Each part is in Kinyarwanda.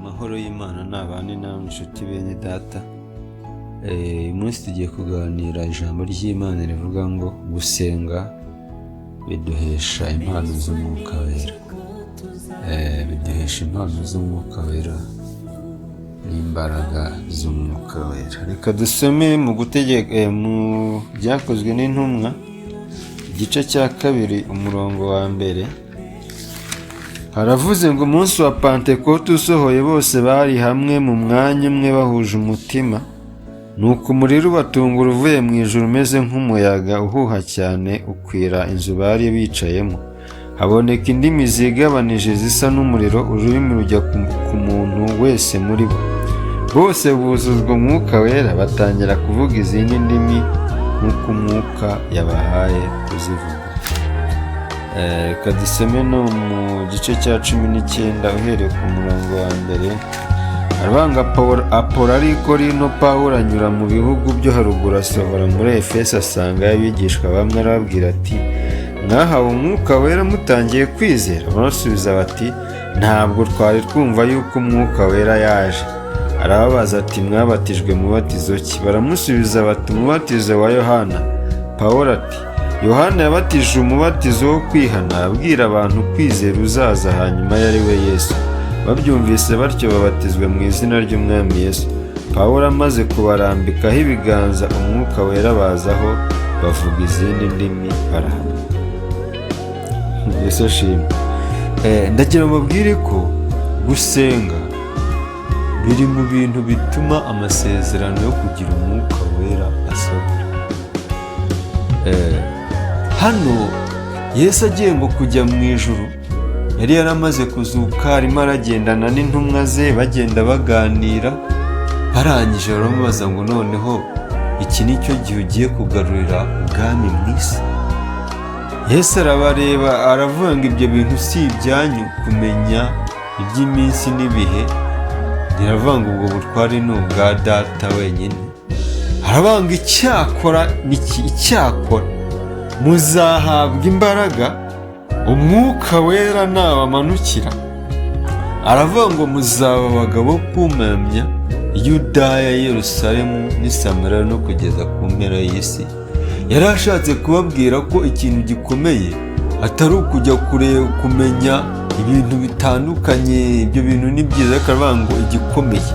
Amahoro y'Imana nabane namwe inshuti bene data. Uyu munsi tugiye kuganira ijambo ry'Imana rivuga ngo gusenga biduhesha impano z'umwuka wera. Biduhesha impano z'umwuka wera n'imbaraga z'umwuka wera. Reka dusome mu byakozwe n'intumwa igice cya 2 umurongo wa 1. Haravuze ngo umunsi wa Pentekote usohoye bose bari hamwe mu mwanya umwe bahuje umutima, nuko umuriro ubatungura uvuye mu ijuru umeze nk'umuyaga uhuha cyane ukwira inzu bari bicayemo. Haboneka indimi zigabanije zisa n'umuriro, ururimi rujya ku muntu wese muri bo. Bose buzuzwa umwuka wera batangira kuvuga izindi ndimi nk'uko umwuka yabahaye kuzivuga. Reka dusome no mu gice cya 19 uhereye ku murongo wa 1. Arabanga Apolo ari i Korinto, Pawulo anyura mu bihugu byo haruguru asohora muri Efeso, asanga abigishwa bamwe arababwira ati, mwahawe umwuka wera mutangiye kwizera? Barasubiza bati, ntabwo twari twumva yuko umwuka wera yaje. Arababaza ati, mwabatijwe mubatizo ki? Baramusubiza bati, umubatizo wa Yohana. Pawulo ati, Yohana yabatije umubatizo wo kwihana, abwira abantu kwizera uzaza hanyuma yari we Yesu. Babyumvise batyo babatizwa mu izina ry'umwami Yesu. Pawulo amaze kubarambikaho ibiganza, umwuka wera bazaho bavuga izindi ndimi barahamya. Yesu ashimwe. Ndagira mubwire ko gusenga biri mu bintu bituma amasezerano yo kugira umwuka wera asohora. Hano Yesu agiye ngo kujya mu ijuru, yari yaramaze kuzuka, arimo aragendana n'intumwa ze bagenda baganira. Barangije baramubaza ngo noneho iki ni cyo gihe ugiye kugarurira ubwami mu isi? Yesu arabareba aravuga ngo ibyo bintu si ibyanyu kumenya iby'iminsi n'ibihe, biravuga ngo ubwo butware ni ubwa Data wenyine. Aravuga ngo icyakora muzahabwa imbaraga umwuka wera nabamanukira. Aravuga ngo muzaba abagabo kumamya Yudaya, Yerusalemu n'i Samariya no kugeza ku mpera y'isi. Yari ashatse kubabwira ko ikintu gikomeye atari ukujya kumenya ibintu bitandukanye. Ibyo bintu ni byiza, akavuga ngo igikomeye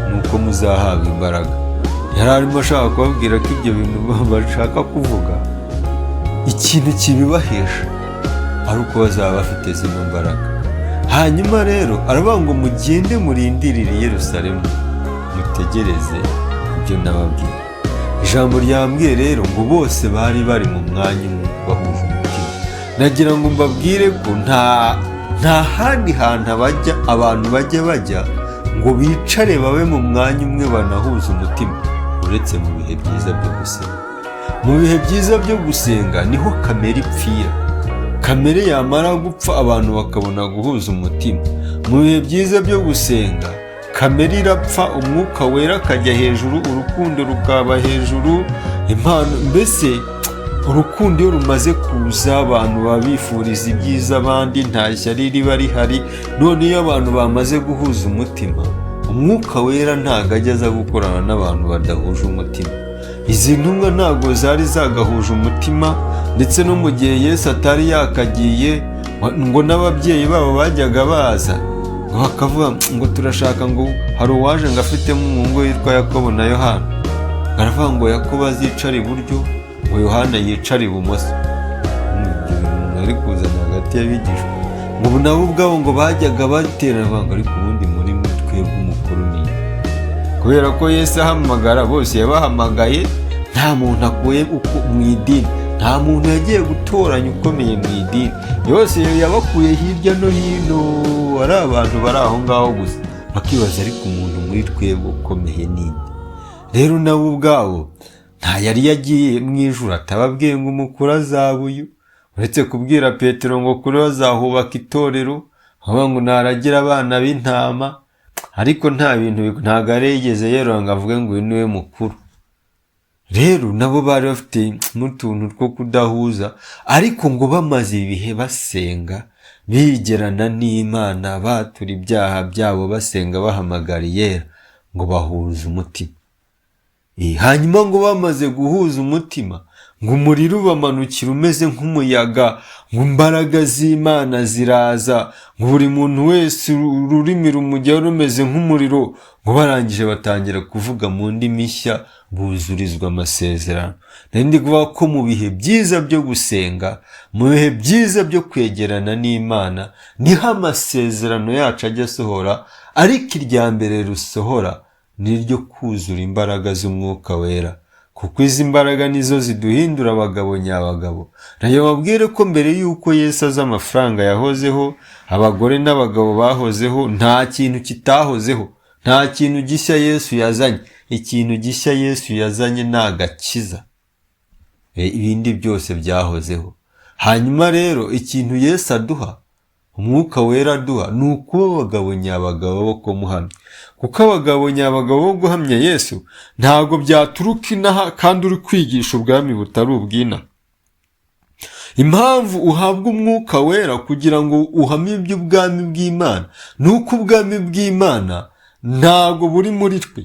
ni uko muzahabwa imbaraga. Yari arimo ashaka kubabwira ko ibyo bintu bashaka kuvuga, ikintu kibibahesha ari uko bazaba bafite zino mbaraga. Hanyuma rero aravuga ngo mugende murindirire i Yerusalemu, mutegereze ibyo nababwiye. Ijambo ryambwiye rero ngo bose bari mu mwanya umwe bahuje umutima. Nagira ngo mbabwire ko nta handi hantu abantu bajya ngo bicare babe mu mwanya umwe banahuza umutima, uretse mu bihe byiza byo gusenga. Mu bihe byiza byo gusenga niho kamere ipfira. Kamere yamara gupfa abantu bakabona guhuza umutima. Mu bihe byiza byo gusenga kamere irapfa, umwuka wera akajya hejuru, urukundo rukaba hejuru, impano, mbese urukundo iyo rumaze kuza abantu baba bifuriza ibyiza abandi, nta shyari riba rihari. None iyo abantu bamaze guhuza umutima, umwuka wera ntabwo ajya aza gukorana n'abantu badahuje umutima. Izi ntumwa ntabwo zari zagahuje umutima, ndetse no mu gihe Yesu atari yakagiye ngo n'ababyeyi babo bajyaga baza ngo bakavuga ngo turashaka, ngo hari uwaje ngo afitemo umuhungu witwa Yakobo na Yohana. Baravuga ngo Yakobo azicara iburyo, ngo Yohana yicare ibumoso. Ibyo bintu ari kuzana hagati y'abigishwa, ngo nabo ubwabo ngo bajyaga baterana banga, ariko ubundi muri mwe twebwe umukuru ni nde? Kubera ko Yesu ahamagara bose yabahamagaye, nta muntu akuye mu idini, nta muntu yagiye gutoranya ukomeye mu idini. Yose yabakuye hirya no hino, ari abantu bari aho ngaho gusa. Bakibaza ariko umuntu muri twebwe ukomeye ni nde? Rero nabo ubwabo nta yari yagiye mu ijuru atababwiye ngo umukuru azaba uyu, uretse kubwira Petero ngo kuri bazahubaka itorero, aho ngo naragira abana b'intama. Ariko ntabwo arigeze yero ngo avuge ngo uyu niwe mukuru. Rero nabo bari bafite n'utuntu two kudahuza, ariko ngo bamaze ibihe basenga bigerana n'Imana, batura ibyaha byabo, basenga bahamagara iyera, ngo bahuze umutima. Hanyuma ngo bamaze guhuza umutima, ngo umuriro ubamanukira umeze nk'umuyaga, ngo imbaraga z'Imana ziraza, ngo buri muntu wese ururimi rumujyaho rumeze nk'umuriro, ngo barangije batangira kuvuga mu ndimi nshya, buzurizwa amasezerano. Ndi kuvuga ko mu bihe byiza byo gusenga, mu bihe byiza byo kwegerana n'Imana, niho amasezerano yacu ajya asohora, ariko irya mbere rusohora ni iryo kuzura imbaraga z'Umwuka Wera, kuko izi mbaraga nizo ziduhindura abagabo nyabagabo. Nayo babwire ko mbere y'uko Yesu aza amafaranga yahozeho, abagore n'abagabo bahozeho, nta kintu kitahozeho, nta kintu gishya Yesu yazanye. Ikintu gishya Yesu yazanye ni agakiza, ibindi byose byahozeho. Hanyuma rero ikintu Yesu aduha, Umwuka Wera aduha, ni ukuba abagabo nyabagabo bo kumuhamya. Kuko abagabo nyabagabo bo guhamya Yesu ntabwo byaturuka inaha kandi uri kwigisha ubwami butari ubw'inaha. Impamvu uhabwa Umwuka Wera kugira ngo uhamye iby'ubwami bw'Imana, ni uko ubwami bw'Imana ntabwo buri muri twe,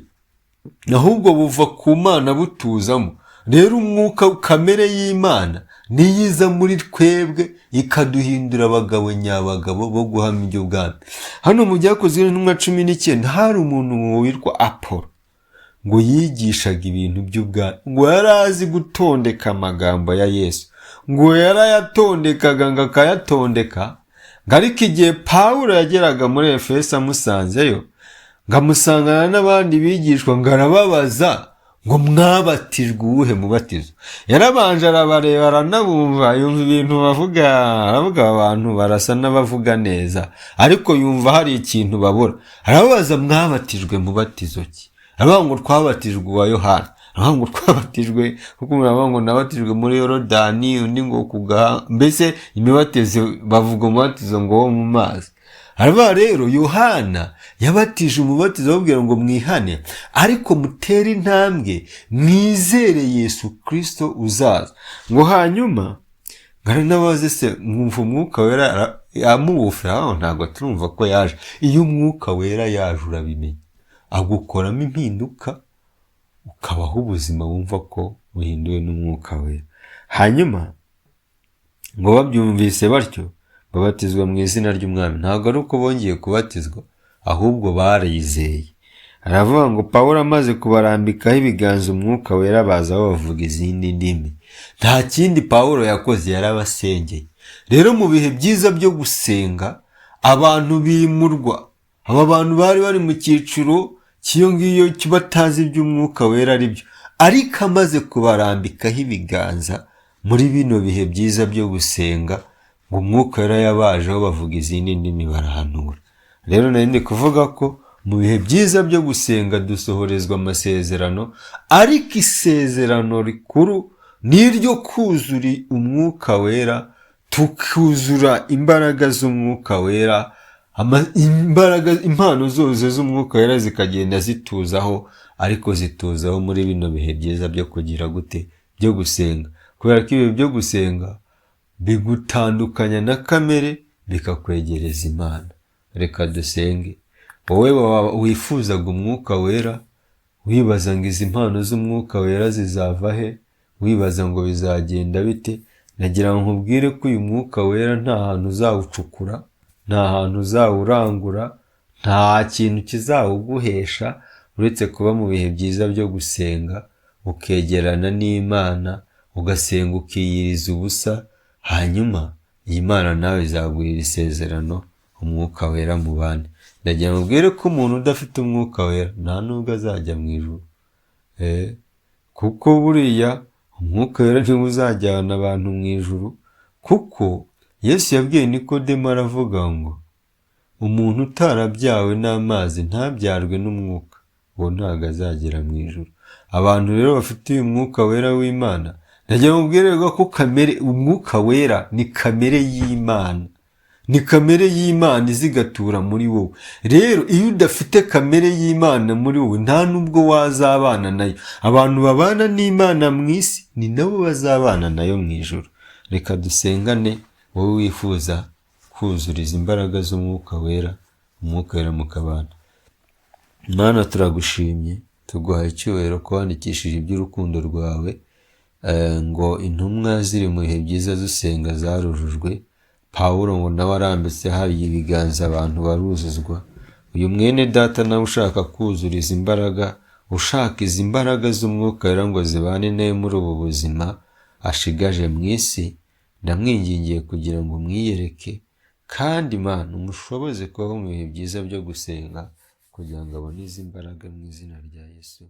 ahubwo buva ku Mana butuzamo. Rero umwuka, kamere y'Imana niyiza muri twebwe ikaduhindura abagabo nyabagabo bo guhamya iby'ubwami. Hano mu Byakozwe n'Intumwa 19 hari umuntu witwa Apolo, ngo yigishaga ibintu by'ubwami, ngo yari azi gutondeka amagambo ya Yesu, ngo yarayatondekaga ngo akayatondeka. Ariko igihe Pawulo yageraga muri Efeso amusanzeyo, ngo amusangana n'abandi bigishwa, ngo arababaza ngo mwabatijwe uwuhe mubatizo. Yarabanje arabareba aranabumva, yumva ibintu bavuga, aravuga abantu barasa n'abavuga neza, ariko yumva hari ikintu babura. Arababaza mwabatijwe mubatizo ki? Aravuga ngo twabatijwe uwa Yohana. Aravuga ngo twabatijwe, kuko muravuga ngo nabatijwe muri Yorodani, undi ngo kugaha, mbese imibatizo bavuga umubatizo ngo wo mu mazi. Aravuga rero Yohana yabatije umubatizo ababwira ngo mwihane, ariko mutere intambwe mwizere Yesu Kristo uzaza. Ngo hanyuma garanabaze se mwumva Umwuka Wera amubufira, ntabwo turumva ko yaje. Iyo Umwuka Wera yaje urabimenya, agukoramo impinduka, ukabaho ubuzima wumva ko uhinduwe n'Umwuka Wera. Hanyuma ngo babyumvise batyo babatizwa mu izina ry'Umwami. Ntabwo ari uko bongeye kubatizwa, ahubwo barizeye. Aravuga ngo Pawulo amaze kubarambikaho ibiganza Umwuka Wera baza bavuga izindi ndimi. Nta kindi Pawulo yakoze, yarabasengeye. Rero mu bihe byiza byo gusenga, abantu bimurwa. Aba bantu bari bari mu cyiciro cy'iyo ngiyo batazi iby'Umwuka Wera ari byo, ariko amaze kubarambikaho ibiganza muri bino bihe byiza byo gusenga, ngo Umwuka Wera yabajeho bavuga izindi ndimi barahanura. Rero ndi kuvuga ko mu bihe byiza byo gusenga dusohorezwa amasezerano, ariko isezerano rikuru ni iryo kuzura Umwuka Wera, tukuzura imbaraga z'Umwuka Wera, impano zose z'Umwuka Wera zikagenda zituzaho, ariko zituzaho muri bino bihe byiza byo kugira gute, byo gusenga. Kubera ko ibihe byo gusenga bigutandukanya na kamere, bikakwegereza Imana. Reka dusenge. Wowe wifuzaga Umwuka Wera, wibaza ngo izi mpano z'Umwuka Wera zizava he, wibaza ngo bizagenda bite, nagira ngo nkubwire ko uyu Mwuka Wera nta hantu uzawucukura, nta hantu uzawurangura, nta kintu kizawuguhesha, uretse kuba mu bihe byiza byo gusenga, ukegerana n'Imana, ugasenga ukiyiriza ubusa, hanyuma iyi Mana nawe izagurira isezerano, Umwuka Wera mu bandi. Ndagira ngo mbwire ko umuntu udafite Umwuka Wera nta nubwo azajya mu ijuru. Kuko buriya Umwuka Wera niwe uzajyana abantu mu ijuru, kuko Yesu yabwiye Nikodemo aravuga ngo umuntu utarabyawe n'amazi ntabyarwe n'Umwuka, uwo ntabwo azagera mu ijuru. Abantu rero bafite uyu Mwuka Wera w'Imana, ndagira ngo mbwire ko Umwuka Wera ni kamere y'Imana, ni kamere y'Imana izigatura muri wowe. Rero iyo udafite kamere y'Imana muri wowe, nta nubwo wazabana nayo. Abantu babana n'Imana mu isi ni nabo bazabana nayo mu ijuru. Reka dusengane, wowe wifuza kuzuriza imbaraga z'umwuka wera, umwuka wera mukabana. Mana turagushimye, tuguhaye icyubahiro ko wandikishije iby'urukundo rwawe, ngo intumwa ziri mu bihe byiza zisenga zarujujwe. Pawulo ngo nawe arambitse hari ibiganza abantu baruzuzwa. Uyu mwene data nawe ushaka kuzuriza imbaraga, ushaka izi mbaraga z'umwuka wera ngo zibane nawe muri ubu buzima ashigaje mu isi, ndamwingingiye kugira ngo mwiyereke kandi Mana umushoboze kubaho mu bihe byiza byo gusenga kugira ngo abone izi mbaraga mu izina rya Yesu.